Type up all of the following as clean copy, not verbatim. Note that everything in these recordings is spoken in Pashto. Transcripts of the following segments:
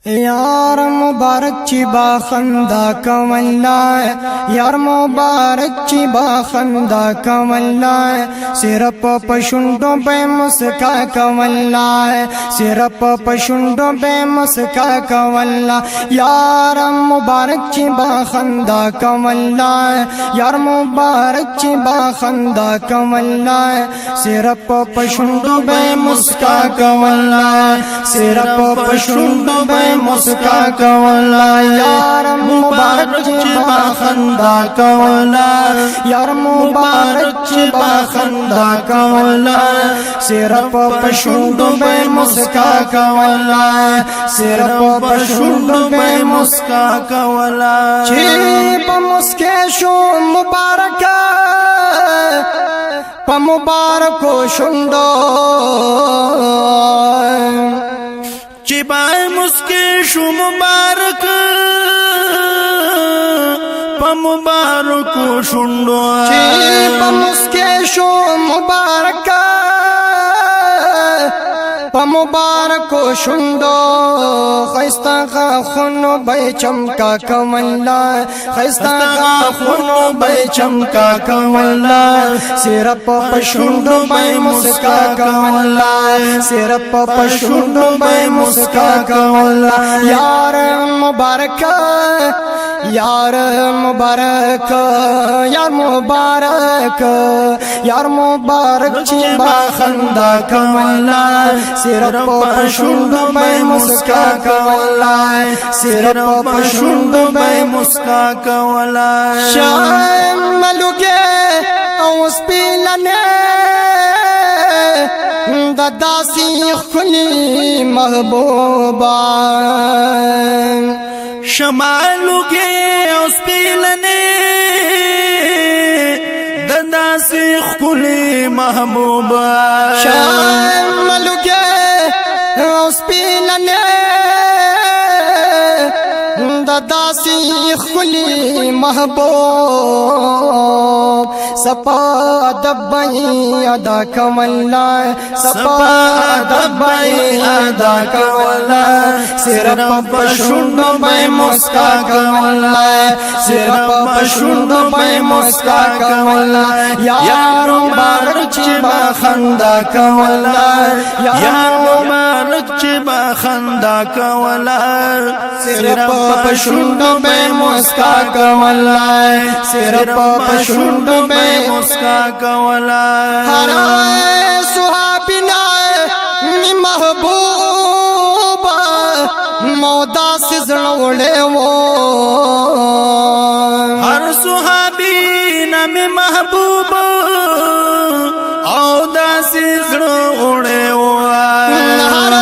یار مبارک چی با خندا کولا یار مبارک چی با خندا کولا صرف پشندو بے مسکا کولا صرف پشندو بے مسکا کولا یار مبارک چی با خندا کولا یار مبارک چی با خندا کولا صرف پشندو بے مسکا کولا صرف پشندو بے مسکا کولا یار مبارک چی با خندا کولا یار مبارک چی با خندا کولا صرف پشندو بے مسکا کولا صرف پشندو بے مسکا کولا چی پا مسکے شو مبارکا پا مبارکو شندو چی بای مسکی شو مبارک پا مبارکو شندو چی پا مسکی شو مبارک پا مبارکو شندو خیستا خونو بے چمکا کولا خیستا خونو بے چمکا کولا صرف پشندو بے مسکا کولا صرف پشندو بے مسکا کولا یار مبارک یار مبارک یار مبارک یار مبارک چی با خندا کولا صرف پشندو بے مسکا کولا صرف پشندو بے مسکا کولا شایم ملوگے او سپیلنے داسی خلی محبوبا شمالو کے اس پیلنے ددا سے خلی محبوبا شمالو کے اس پیلنے ددا سی خلی محبوب سپا دبئی ادا کولا سپا دبئی ادا کولا صرف پشندو بے مسکا کولا صرف پشندو بے مسکا کولا یار مبارک چی با خندا کولا یار مبارک چی با خندا کولا صرف پشندو بے مسکا کولا صرف پشندو بے مسکا کولا ہر صحابینا می محبوب مودا سے زڑوڑے وہ ہر صحابی نمی محبوب او دا سے زڑوڑے ہر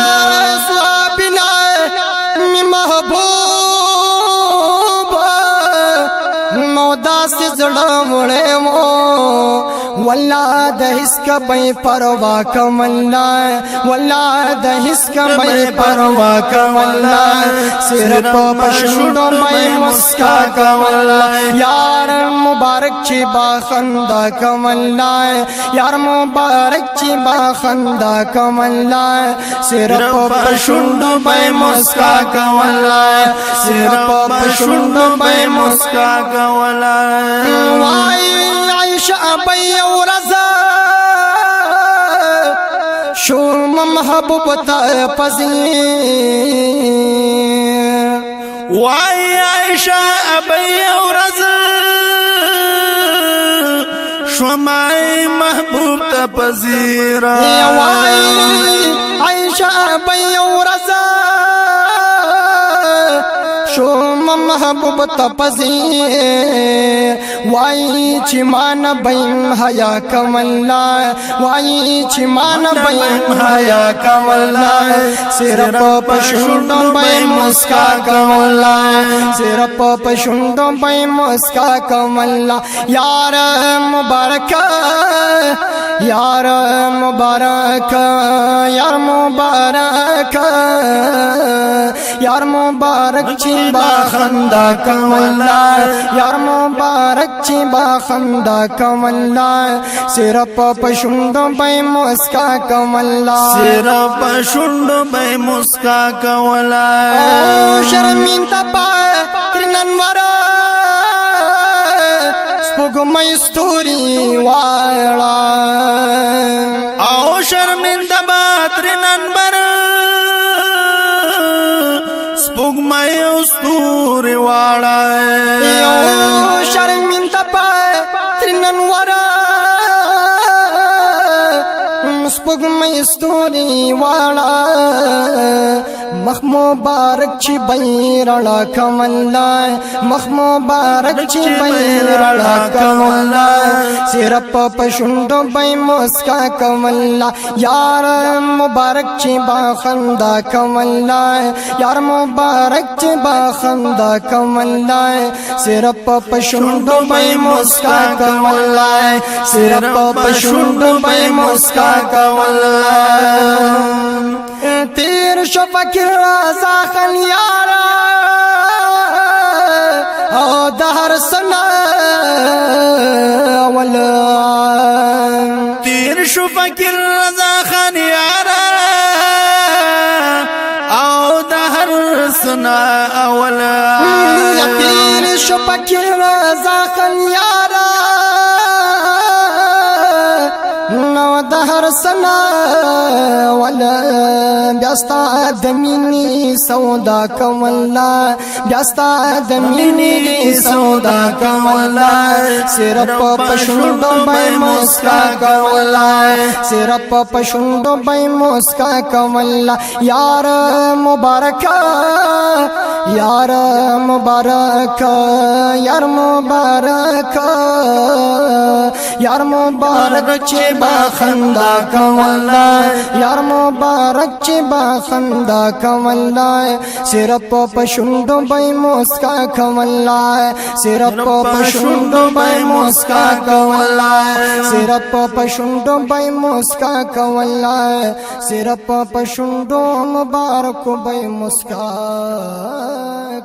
صحابینا می محبوب مودا سے زڑوڑے وہ واللہ دہس کا بے پروا کملا واللہ دہس کا بے پروا کملا صرف پشندو بے مسکا کملا یار مبارک چی با خندا کملا یار مبارک چی با خندا کملا صرف پشندو بے مسکا کملا صرف پشندو بے مسکا کملا عائشہ رضا شو محبوب تا پذیر وائی عائشہ ابی رضا شو مائی محبوب تا پذیر وائی عائشہ ابی رضا شو محبوب تا پذیر وائی چی مان بیم حیا کملا وائی چی مان بیم حیا کملا صرف پشندو بے مسکا کملا صرف پشندو بے مسکا کملا یار مبارک یار مبارک یار مبارک یار مبارک چی با خندا خندا کولا یار مبارک چې با خندا کولا صرف پښوندو به مسکا کولا صرف پښوندو به مسکا کولا شرمینده با ترننور سپوږمۍ ستوري واړه او شرمنده با ترننور سپوږمۍ ستوري واړه شرمینده با ترننور سپوږمۍ ستوري واړه مخ مبارک چې بیرړه کولا مخ مبارک چې بیرړه کولا صرف پښوندو به مسکا کولا یار مبارک چې با خندا کولا یار مبارک چې با خندا کولا صرف پښوندو به مسکا کولا صرف پښوندو به مسکا کولا تیر شو فکر رضا خان یارا او دهر سنا ولا تیر شو فکر رضا خان یارا او دهر سنا اولا تیر شو فکر رضا خان یارا نو دهر سنا ولا بیاستا دمینی سودا کولا بیاستا دمینی سودا کولا صرف پښوندو به مسکا کولا صرف پښوندو به مسکا کولا یار مبارک یار مبارک یار مبارک یار مبارک چې با خندا کولا یار مبارک چې با خندا کولا صرف پښوندو به مسکا کولا صرف پښوندو به مسکا کولا صرف پښوندو به مسکا کولا صرف پښوندو مبارک به مسکا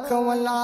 کولا